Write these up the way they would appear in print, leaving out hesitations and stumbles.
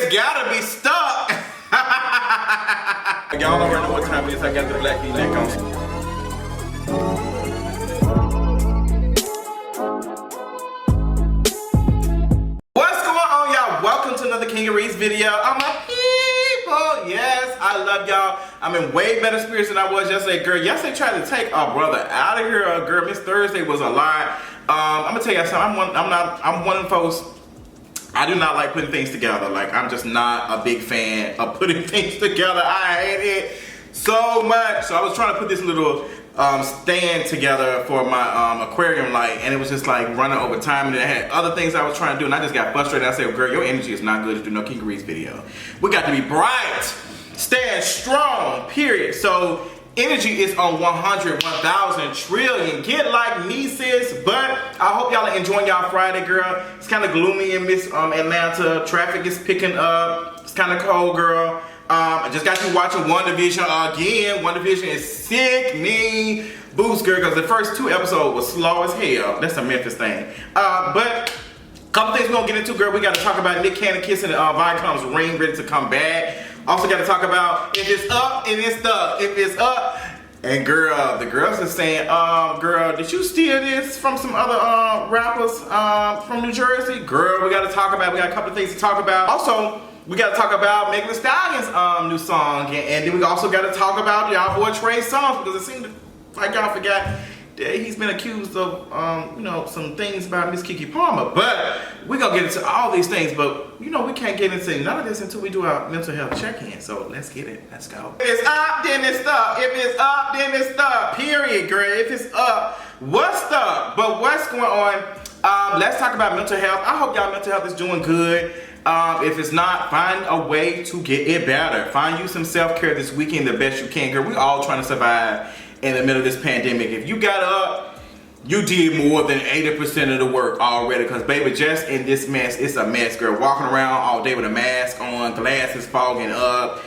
It's gotta be stuck. Y'all already know what time it is. I got the black V-neck on. What's going on, y'all? Welcome to another King of Reeds video. All my people, yes, I love y'all. I'm in way better spirits than I was yesterday. Girl, yesterday tried to take our brother out of here. Girl, Miss Thursday was a lie. I'm gonna tell you something. I'm one of the folks. I do not like putting things together. Like, I'm just not a big fan of putting things together. I hate it so much. So I was trying to put this little stand together for my aquarium light, and it was just like running over time, and I had other things I was trying to do, and I just got frustrated. I said, well, girl, your energy is not good to do no King of Reeds video. We got to be bright, stand strong, period. So energy is on 100, 1,000 trillion. Get like me, sis. But I hope y'all are enjoying y'all Friday, girl. It's kind of gloomy in Miss Atlanta. Traffic is picking up. It's kind of cold, girl. I just got you watching WandaVision again. WandaVision is sickening. Boost, girl, because the first 2 episodes was slow as hell. That's a Memphis thing. But couple things we're gonna get into, girl. We got to talk about Nick Cannon kissing Viacom's ring, ready to come back. Also got to talk about if it's up and it's stuck. If it's up, and girl, the girls are saying, girl, did you steal this from some other rappers from New Jersey? Girl, we got to talk about. We got a couple of things to talk about. Also, we got to talk about Megan Thee Stallion's new song, and then we also got to talk about y'all boy Trey Songz, because it seemed like y'all forgot that he's been accused of, you know, some things about Miss Keke Palmer. But we're going to get into all these things, but, you know, we can't get into none of this until we do our mental health check-in. So let's get it. Let's go. If it's up, then it's stuck. If it's up, then it's stuck. Period, girl. If it's up, what's stuck? But what's going on? Let's talk about mental health. I hope y'all mental health is doing good. If it's not, find a way to get it better. Find you some self-care this weekend the best you can, girl. We all trying to survive in the middle of this pandemic. If you got up, you did more than 80% of the work already, because baby, just in this mess, it's a mess, girl. Walking around all day with a mask on, glasses fogging up,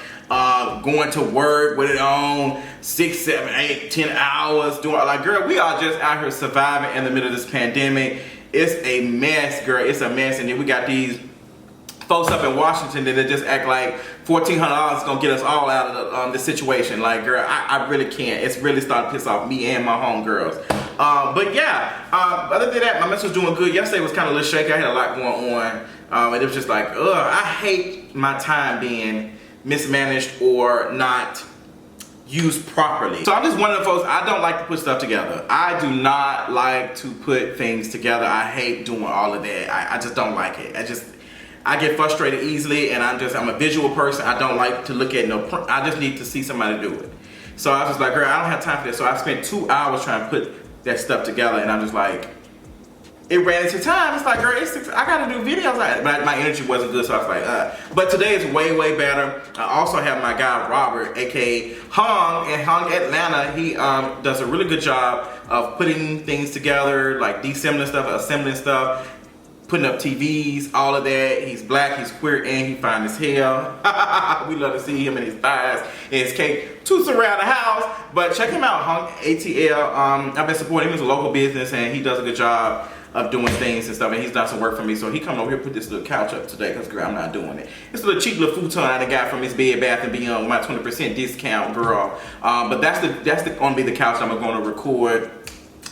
going to work with it on 6, 7, 8, 10 hours, doing like, girl, we are just out here surviving in the middle of this pandemic. It's a mess, girl. It's a mess. And then we got these folks up in Washington that just act like $1,400 is gonna get us all out of the situation. Like, girl, I really can't. It's really starting to piss off me and my homegirls. But yeah, other than that, my mess was doing good. Yesterday was kind of a little shaky. I had a lot going on, and it was just like, ugh, I hate my time being mismanaged or not used properly. So I'm just one of the folks, I don't like to put stuff together. I do not like to put things together. I hate doing all of that. I just don't like it. I get frustrated easily, and I'm a visual person. I don't like to look at no print. I just need to see somebody do it. So I was just like, girl, I don't have time for this. So I spent 2 hours trying to put that stuff together, and I'm just like, it ran into time. It's like, girl, it's 6, I gotta do videos. But my energy wasn't good, so I was like, But today is way, way better. I also have my guy, Robert, aka Hung, in Hung Atlanta. He does a really good job of putting things together, like deassembling stuff, assembling stuff, putting up TVs, all of that. He's black, he's queer, and he fine as hell. We love to see him and his thighs and his cake toots around the house. But check him out, Hung ATL. I've been supporting him as a local business, and he does a good job of doing things and stuff, and he's done some work for me. So he come over here, put this little couch up today, because girl, I'm not doing it. It's a little cheap little futon I got from his Bed Bath & Beyond with my 20% discount, girl. But that's gonna be the couch I'm gonna record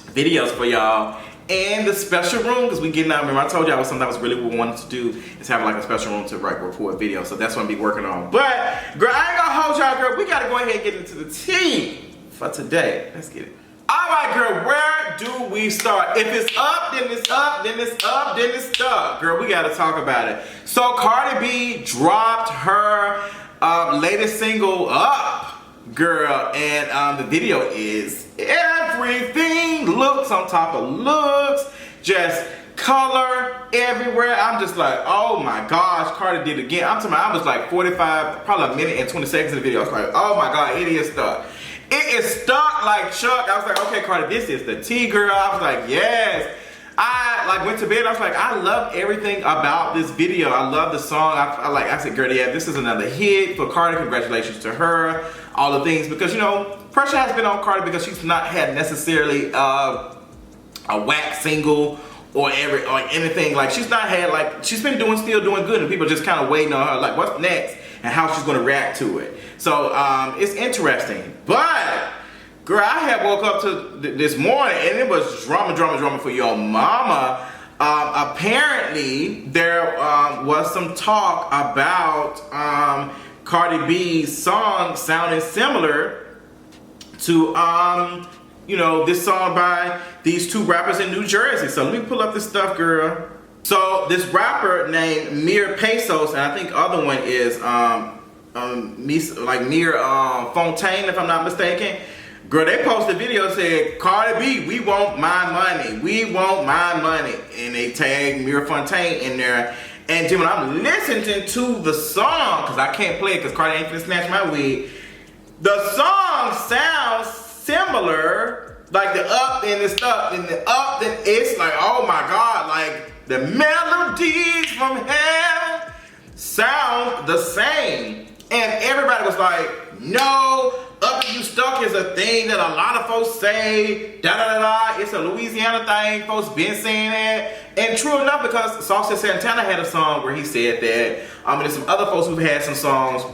videos for y'all. And the special room, because we getting out. Remember, I told y'all something I was really wanted to do is have like a special room to record videos. So that's what I'm be working on. But girl, I ain't gonna hold y'all, girl. We gotta go ahead and get into the tea for today. Let's get it. All right, girl. Where do we start? If it's up, then it's up, then it's up, then it's stuck. Girl, we gotta talk about it. So Cardi B dropped her latest single, Up. Girl, and the video is everything. Looks on top of looks, just color everywhere. I'm just like, oh my gosh, Cardi did it again. I'm talking about, I was like 45, probably a minute and 20 seconds of the video. I was like, oh my god, it is stuck. It is stuck like Chuck. I was like, okay, Cardi, this is the tea, girl. I was like, yes. I like went to bed. I was like, I love everything about this video. I love the song. I said, girl, yeah, this is another hit for Cardi. Congratulations to her. All the things, because you know, pressure has been on Cardi because she's not had necessarily a whack single or anything. Like she's not had like she's been still doing good, and people just kind of waiting on her like what's next and how she's gonna react to it. So it's interesting. But girl, I had woke up to this morning and it was drama for your mama. Apparently there was some talk about Cardi B's song sounding similar to you know, this song by these two rappers in New Jersey. So let me pull up this stuff, girl. So this rapper named Mir Pesos, and I think the other one is Mir Fontane, if I'm not mistaken. Girl, they posted a video said, Cardi B, we want my money. We want my money. And they tagged Mir Fontane in there. And then when I'm listening to the song, because I can't play it because Cardi ain't finna snatch my wig, the song sounds similar, like the up and the stuff, and the up, then it's like, oh my God, like the melodies from heaven sound the same. And everybody was like, no, up and you stuck is a thing that a lot of folks say, it's a Louisiana thing, folks been saying that. And true enough, because Sauce Santana had a song where he said that, and there's some other folks who've had some songs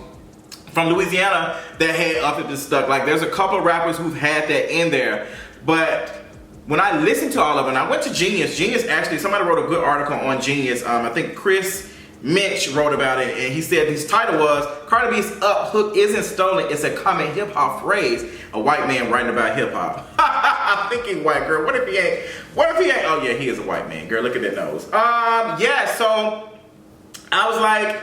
from Louisiana that had up and stuck. Like there's a couple of rappers who've had that in there. But when I listened to all of it, and I went to Genius actually, somebody wrote a good article on Genius. I think Chris Mitch wrote about it, and he said his title was Cardi B's Up Hook Isn't Stolen, It's a Common Hip Hop Phrase. A white man writing about hip hop. I'm thinking white, girl. What if he ain't? Oh yeah, he is a white man, girl. Look at that nose. Yeah, so I was like,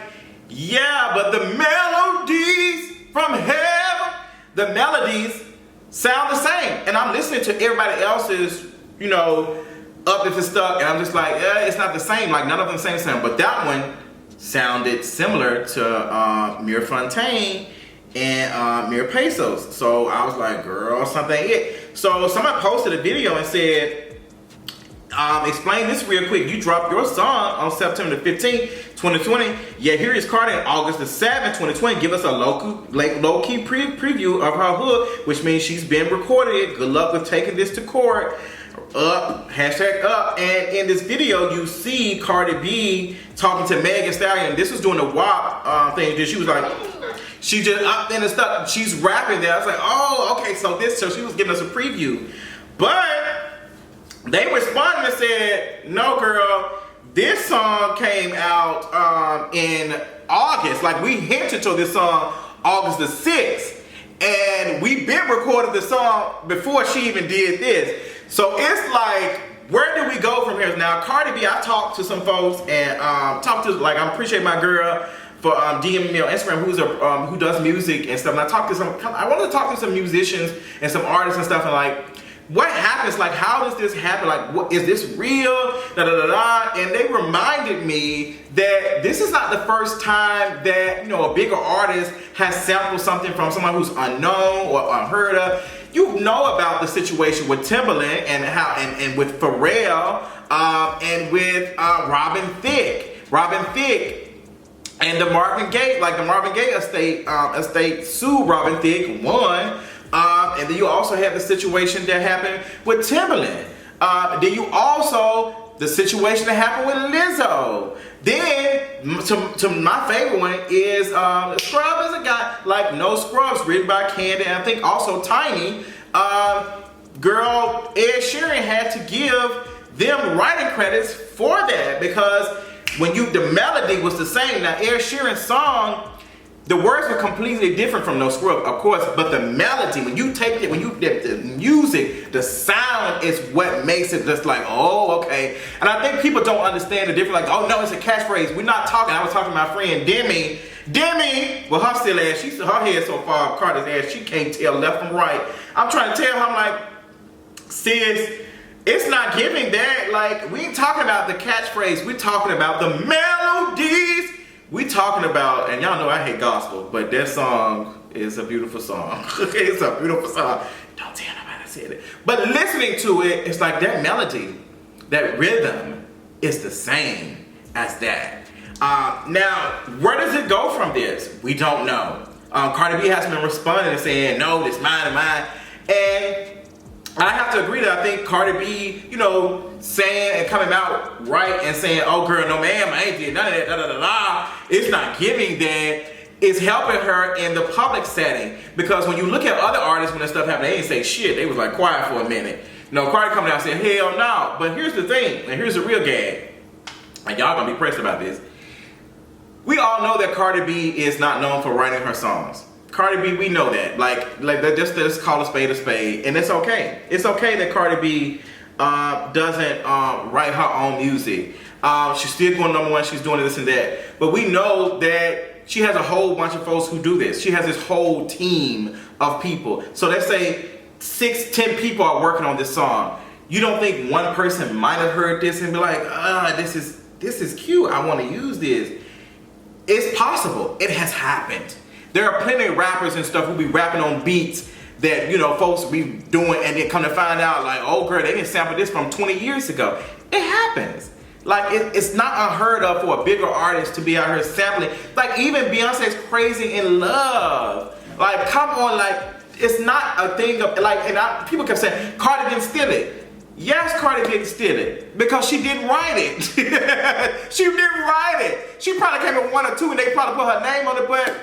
yeah, but the melodies from heaven, the melodies sound the same. And I'm listening to everybody else's, you know, up if it's stuck, and I'm just like, it's not the same. Like none of them say the same. But that one sounded similar to Mir Fontane and Mir Pesos. So I was like, girl, something it. So somebody posted a video and said, explain this real quick. You dropped your song on September the 15th, 2020. Yeah, here is Cardi on August the 7th, 2020. Give us a low-key preview of her hook, which means she's been recorded. Good luck with taking this to court. Up, hashtag up. And in this video, you see Cardi B talking to Megan Stallion. This was doing the WAP thing. She was like, she just up in the stuff. She's rapping there. I was like, oh, okay, so she was giving us a preview. But they responded and said, no, girl, this song came out in August. Like, we hinted to this song August the 6th. And we been recording the song before she even did this. So it's like, where do we go from here? Now, Cardi B, I talked to some folks and I appreciate my girl for DMing me on Instagram who does music and stuff. And I wanted to talk to some musicians and some artists and stuff, and like, what happens? Like, how does this happen? Like, what is this real? And they reminded me that this is not the first time that, you know, a bigger artist has sampled something from someone who's unknown or unheard of. You know about the situation with Timbaland and with Pharrell and with Robin Thicke and the Marvin Gaye, like the Marvin Gaye estate sued Robin Thicke, won. And then you also have the situation that happened with Timbaland. Then you also, the situation that happened with Lizzo. Then, to my favorite one is Scrub is a guy, like No Scrubs, written by Candy, and I think also Tiny. Girl, Ed Sheeran had to give them writing credits for that, because when the melody was the same. Now, Ed Sheeran's song, the words were completely different from No Scrub, of course, but the melody, when you take it, the music, the sound is what makes it just like, oh, okay. And I think people don't understand the difference, like, oh no, it's a catchphrase. We're not talking, I was talking to my friend Demi, well, her still ass, her head so far up Cardi's ass, she can't tell left from right. I'm trying to tell her, I'm like, sis, it's not giving that. Like, we ain't talking about the catchphrase, we're talking about the melodies. We talking about, and y'all know I hate gospel, but that song is a beautiful song. It's a beautiful song. Don't tell nobody I said it. But listening to it, it's like that melody, that rhythm is the same as that. Now, where does it go from this? We don't know. Cardi B has been responding and saying, no, this mine and mine. And I have to agree that I think Cardi B, you know, saying and coming out right and saying, oh girl, no ma'am, I ain't did none of that, da da da da, it's not giving that. It's helping her in the public setting. Because when you look at other artists when that stuff happened, they ain't say shit. They was like quiet for a minute. Cardi coming out saying, hell no. But here's the thing, and here's the real gag. And y'all gonna be pressed about this. We all know that Cardi B is not known for writing her songs. Cardi B, we know that. Like just call a spade, and it's okay. It's okay that Cardi B doesn't write her own music. She's still going #1. She's doing this and that. But we know that she has a whole bunch of folks who do this. She has this whole team of people. So let's say 6-10 people are working on this song. You don't think one person might have heard this and be like, this is cute. I want to use this. It's possible. It has happened. There are plenty of rappers and stuff who be rapping on beats that, folks be doing, and then come to find out, like, oh girl, they didn't sample this from 20 years ago. It happens. Like, it's not unheard of for a bigger artist to be out here sampling. Like, even Beyonce's Crazy in Love. Like, come on, like, it's not a thing of, like, people kept saying, Cardi didn't steal it. Yes, Cardi didn't steal it, because she didn't write it. She didn't write it. She probably came with 1 or 2 and they probably put her name on it, but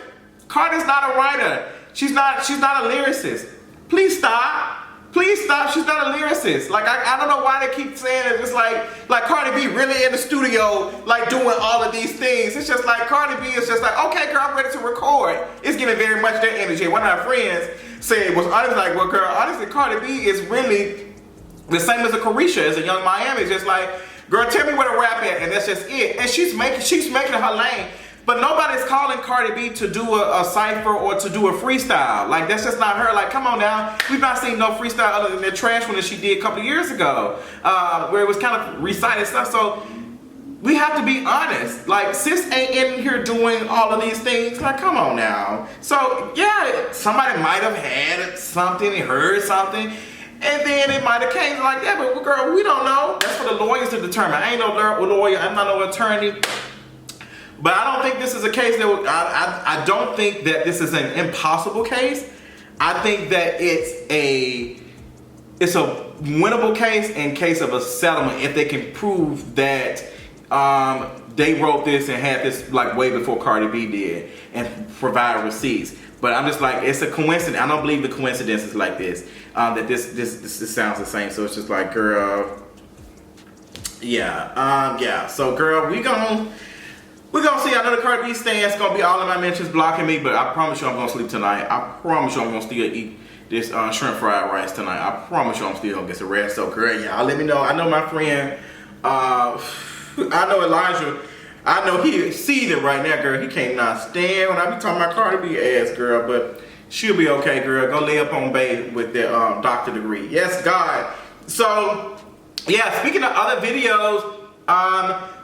Cardi's not a writer. She's not a lyricist. Please stop. Please stop. She's not a lyricist. Like, I don't know why they keep saying it. It's like Cardi B really in the studio, like, doing all of these things. It's just like Cardi B is just like, okay, girl, I'm ready to record. It's giving very much that energy. One of our friends said, was honestly like, well, girl, honestly, Cardi B is really the same as a Carisha, as a Young Miami. It's just like, girl, tell me where to rap at, and that's just it. And she's making her lane. But nobody's calling Cardi B to do a cypher or to do a freestyle. Like, that's just not her. Like, come on now. We've not seen no freestyle other than the trash one that she did a couple of years ago, where it was kind of recited stuff. So we have to be honest. Like, sis ain't in here doing all of these things. Like, come on now. So yeah, somebody might have had something and heard something, and then it might have came like that. But girl, we don't know. That's for the lawyers to determine. I ain't no lawyer. I'm not no attorney. But I don't think this is a case that, I don't think that this is an impossible case. I think that it's a winnable case in case of a settlement, if they can prove that they wrote this and had this like way before Cardi B did and provide receipts. But I'm just like, it's a coincidence. I don't believe the coincidences like this, that this sounds the same. So it's just like, girl, yeah. So girl, we're gonna see. I know the Cardi B stance gonna be all of my mentions blocking me, but I promise you I'm gonna sleep tonight. I promise you I'm gonna still eat this shrimp fried rice tonight. I promise you I'm still gonna get some rest. So girl, y'all let me know. I know my friend, I know Elijah, I know he seething right now, girl. He can't not stand when I be talking about Cardi B ass, girl, but she'll be okay, girl. Go lay up on babe with the doctor degree. Yes, God. So yeah, speaking of other videos,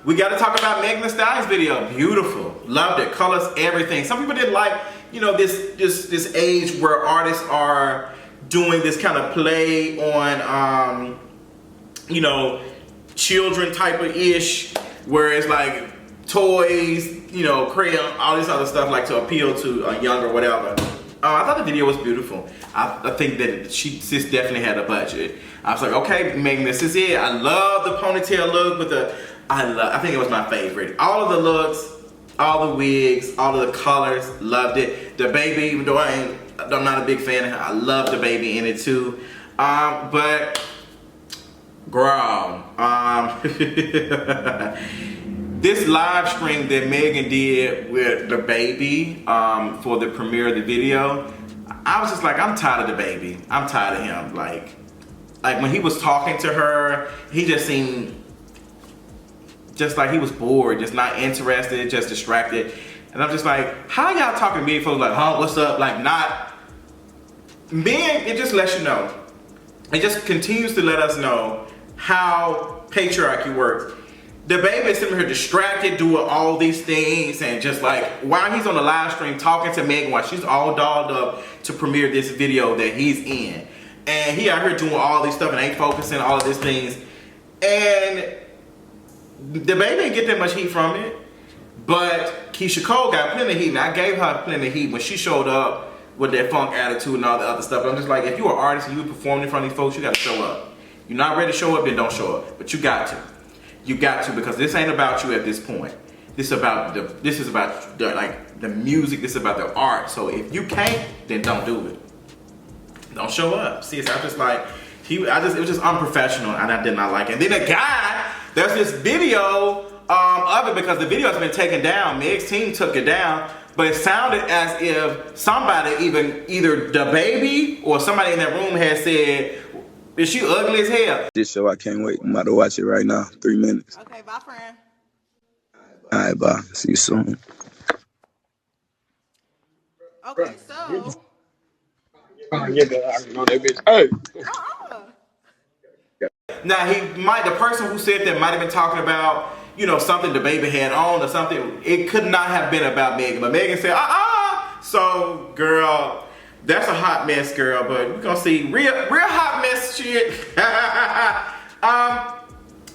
we got to talk about Megan Thee Stallion's video. Beautiful, loved it, colors, everything. Some people didn't like, this age where artists are doing this kind of play on, children type of ish, where it's like toys, crayon, all this other stuff, like to appeal to a younger whatever. I thought the video was beautiful. I think that sis definitely had a budget. I was like, okay, Megan, this is it. I love the ponytail look with I think it was my favorite. All of the looks, all the wigs, all of the colors, loved it. DaBaby, even though I'm not a big fan, I love DaBaby in it too. But girl, this live stream that Megan did with DaBaby for the premiere of the video, I was just like, I'm tired of DaBaby. I'm tired of him. Like when he was talking to her, he just seemed just like he was bored, just not interested, just distracted. And I'm just like, how y'all talking to me? Folks like, huh, what's up? Like, not. Men, it just lets you know. It just continues to let us know how patriarchy works. DaBaby is sitting here distracted, doing all these things, and just like, while he's on the live stream talking to Megan, while she's all dolled up to premiere this video that he's in. And he out here doing all these stuff and ain't focusing on all of these things. And DaBaby didn't get that much heat from it, but Keisha Cole got plenty of heat, and I gave her plenty of heat when she showed up with that funk attitude and all the other stuff. I'm just like, if you're an artist and you performing in front of these folks, you gotta show up. You're not ready to show up, then don't show up. But you got to. You got to, because this ain't about you at this point. This is about the music. This is about the art. So if you can't, then don't do it. Don't show up. See, so I just like it was just unprofessional, and I did not like it. And then the guy, there's this video of it, because the video has been taken down. Meg's team took it down, but it sounded as if somebody, either DaBaby or somebody in that room had said, "Is she ugly as hell?" This show, I can't wait. I'm about to watch it right now. 3 minutes. Okay, bye, friend. All right, bye. See you soon. Okay, so. Hey. Now the person who said that might have been talking about, you know, something DaBaby had on or something. It could not have been about Megan, but Megan said, So, girl, that's a hot mess, girl. But we're gonna see real hot mess shit.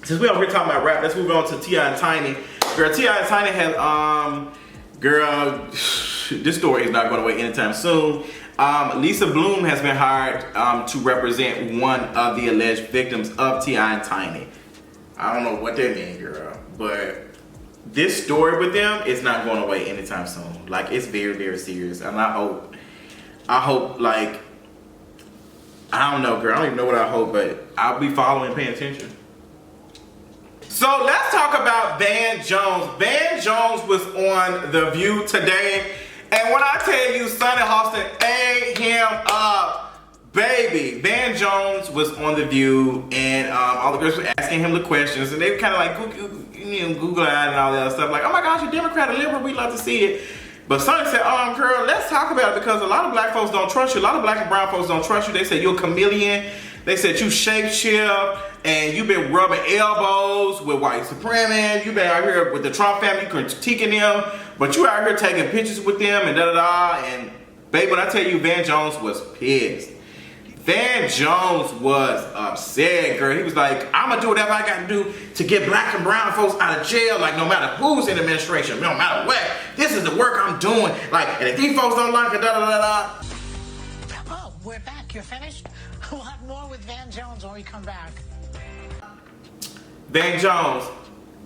Since we're over here talking about rap, let's move on to T.I. and Tiny. Girl, T.I. and Tiny has girl, this story is not going away anytime soon. Lisa Bloom has been hired to represent one of the alleged victims of T.I. and Tiny. I don't know what that means, girl, but this story with them is not going away anytime soon. Like, it's very, very serious, and I hope, like, I don't know, girl. I don't even know what I hope, but I'll be following and paying attention. So let's talk about Van Jones. Van Jones was on The View today. And when I tell you Sunny Hostin ate him up, baby. Van Jones was on The View, and all the girls were asking him the questions, and they were kind of like Google eyed and all that other stuff. Like, oh my gosh, you're Democrat or liberal, we'd love to see it. But Sunny said, girl, let's talk about it, because a lot of black folks don't trust you. A lot of black and brown folks don't trust you. They said you're a chameleon. They said you shape shift, and you've been rubbing elbows with white supremacists. You've been out here with the Trump family critiquing them, but you out here taking pictures with them and da-da-da. And babe, when I tell you, Van Jones was pissed. Van Jones was upset, girl. He was like, I'm gonna do whatever I gotta do to get black and brown folks out of jail, like no matter who's in administration, no matter what. This is the work I'm doing. Like, and if these folks don't like it, da-da-da-da. Oh, we're back. You're finished? We'll have more with Van Jones when we come back. Van Jones,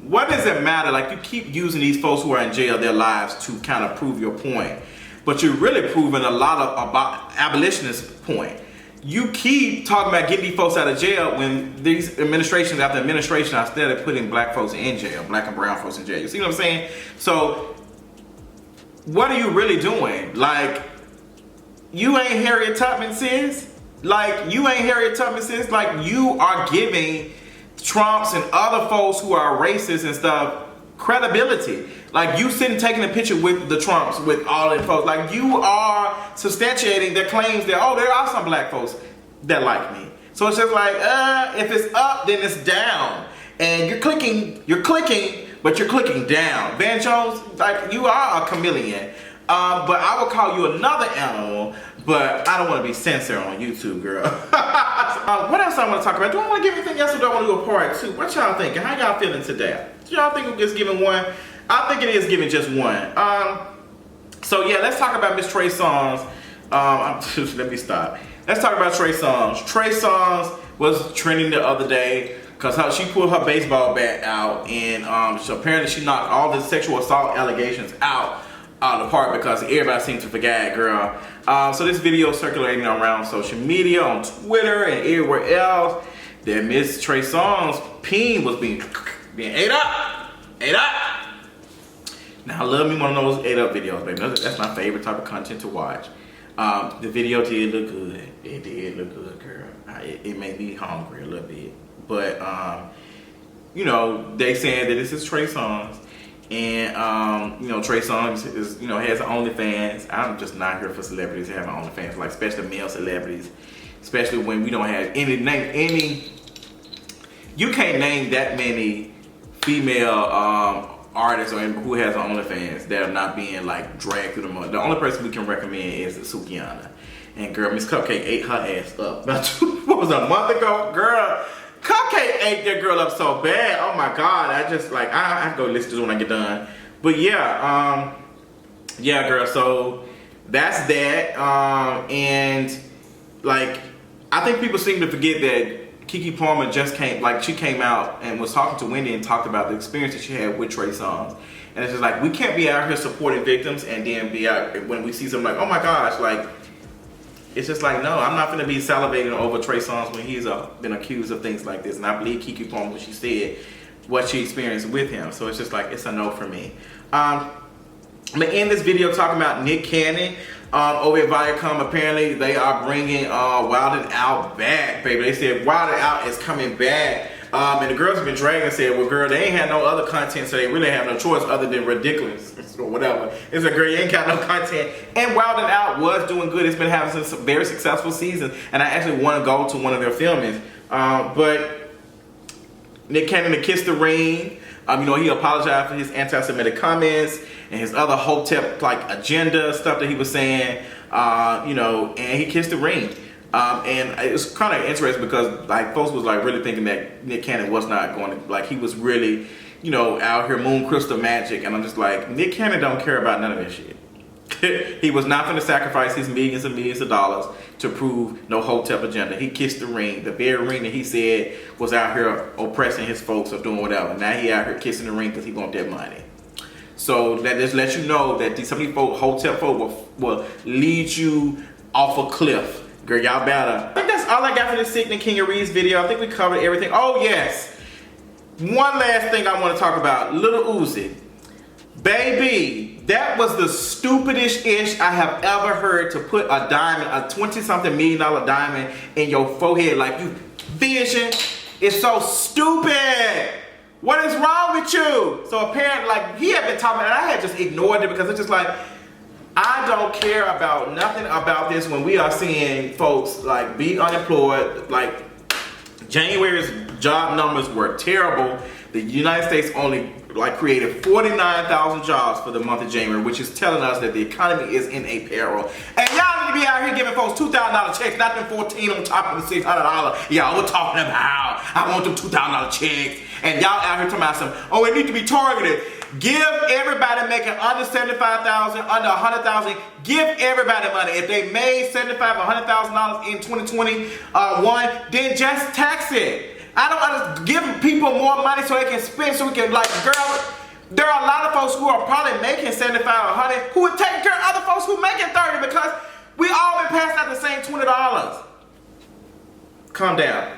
what does it matter? Like, you keep using these folks who are in jail, their lives, to kind of prove your point. But you're really proving a lot about abolitionist point. You keep talking about getting these folks out of jail when these administrations after administration are instead of putting black folks in jail, black and brown folks in jail. You see what I'm saying? So, what are you really doing? Like, you ain't Harriet Tubman, sis. Like, you ain't Harriet Tubman, sis. Like, you are giving Trumps and other folks who are racist and stuff credibility. Like, you sitting taking a picture with the Trumps, with all them folks. Like, you are substantiating their claims that, oh, there are some black folks that like me. So it's just like, if it's up, then it's down. And you're clicking, but you're clicking down. Van Jones, like, you are a chameleon. But I would call you another animal, but I don't want to be censored on YouTube, girl. What else I want to talk about? Do I want to give anything else, or do I want to do a part two? What y'all thinking? How y'all feeling today? Do y'all think we're just giving one? I think it is giving just one. So yeah, let's talk about Miss Trey Songz. Let me stop. Let's talk about Trey Songz. Trey Songz was trending the other day because she pulled her baseball bat out, and so apparently she knocked all the sexual assault allegations out of the park because everybody seemed to forget, girl. So this video circulating around social media, on Twitter and everywhere else, that Miss Trey Songz' peen was being ate up. Now I love me one of those ate up videos, baby. That's my favorite type of content to watch. The video did look good. It did look good, girl. It made me hungry a little bit, but you know, they saying that this is Trey Songz. And, you know, Trey Songz is, you know, has OnlyFans. I'm just not here for celebrities to have OnlyFans, like, especially male celebrities. Especially when we don't have any, you can't name that many female artists or who has OnlyFans that are not being, like, dragged through the mud. The only person we can recommend is Sukiana. And, girl, Miss Cupcake ate her ass up. What was it, a month ago? Girl, Cupcake ate that girl up so bad. Oh my God. I just like, I have to go listen to this when I get done. But yeah, yeah, girl. So that's that. And like, I think people seem to forget that Keke Palmer just came, like she came out and was talking to Wendy and talked about the experience that she had with Trey Songz. And it's just like, we can't be out here supporting victims and then be out when we see something like, oh my gosh, like, it's just like, no, I'm not going to be salivating over Trey Songz when he's been accused of things like this. And I believe Keke Palmer when she said what she experienced with him. So it's just like, it's a no for me. I'm going to end this video talking about Nick Cannon over at Viacom. Apparently, they are bringing Wild 'N Out back, baby. They said Wild 'N Out is coming back. And the girls have been dragging and said, well, girl, they ain't had no other content, so they really have no choice other than ridiculous or whatever. It's a girl, you ain't got no content. And Wild 'N Out was doing good. It's been having some very successful seasons, and I actually want to go to one of their filmings. But Nick Cannon to kiss the ring. You know, he apologized for his anti-Semitic comments and his other Hotep like agenda stuff that he was saying. You know, and he kissed the ring. And it was kind of interesting because like folks was like really thinking that Nick Cannon was not going to, like, he was really, you know, out here moon crystal magic. And I'm just like, Nick Cannon don't care about none of this shit. He was not going to sacrifice his millions and millions of dollars to prove no Hotep agenda. He kissed the ring, the very ring that he said was out here oppressing his folks or doing whatever. Now he out here kissing the ring because he want that money. So that just lets you know that some of these folk, Hotep folk will lead you off a cliff. Girl, y'all better. I think that's all I got for this Sickening King of Reeds video. I think we covered everything. Oh yes, one last thing I want to talk about. Lil Uzi. Baby, that was the stupidest ish I have ever heard, to put a diamond, a 20-something million dollar diamond in your forehead like you Vision. It's so stupid. What is wrong with you? So apparently, like, he had been talking, and I had just ignored it because it's just like, I don't care about nothing about this when we are seeing folks like be unemployed. Like, January's job numbers were terrible. The United States only like created 49,000 jobs for the month of January, which is telling us that the economy is in a peril. And y'all need to be out here giving folks $2,000 checks, not them 14 on top of the $600. Y'all were talking about, I want them $2,000 checks. And y'all out here talking about some, oh, it need to be targeted. Give everybody making under 75,000, under 100,000. Give everybody money. If they made $75,000 or $100,000 in 2021, then just tax it. I don't understand. Give people more money so they can spend, so we can, like, girl. There are a lot of folks who are probably making 75 or 100 who would take care of other folks who making 30 because we all been passing out the same $20. Calm down.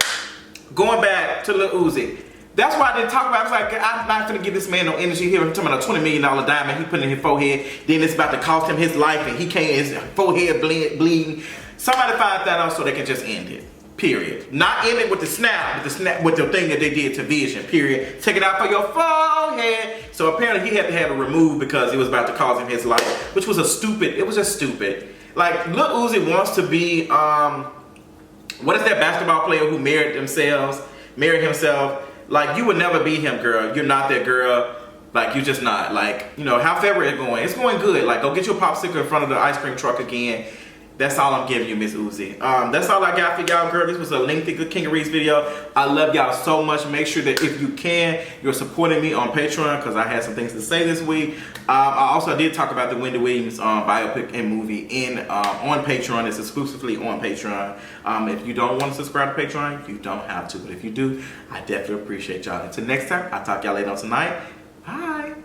Going back to Lil Uzi. That's why I didn't talk about it. I was like, I'm not going to give this man no energy here. I'm talking about a $20 million diamond he put in his forehead. Then it's about to cost him his life and he can't, his forehead bleeding. Somebody find that out so they can just end it. Period. Not end it with the snap, with the thing that they did to Vision. Period. Take it out for your forehead. So apparently he had to have it removed because it was about to cost him his life, which was a stupid. It was just stupid. Like, Lil Uzi wants to be, what is that basketball player who married himself? Like, you would never be him, girl. You're not that girl. Like, you're just not. Like, you know, how February going? It's going good. Like, go get your popsicle in front of the ice cream truck again. That's all I'm giving you, Miss Uzi. That's all I got for y'all, girl. This was a lengthy Good King of Reeds video. I love y'all so much. Make sure that if you can, you're supporting me on Patreon because I had some things to say this week. I also did talk about the Wendy Williams biopic and movie on Patreon. It's exclusively on Patreon. If you don't want to subscribe to Patreon, you don't have to. But if you do, I definitely appreciate y'all. Until next time, I'll talk y'all later on tonight. Bye.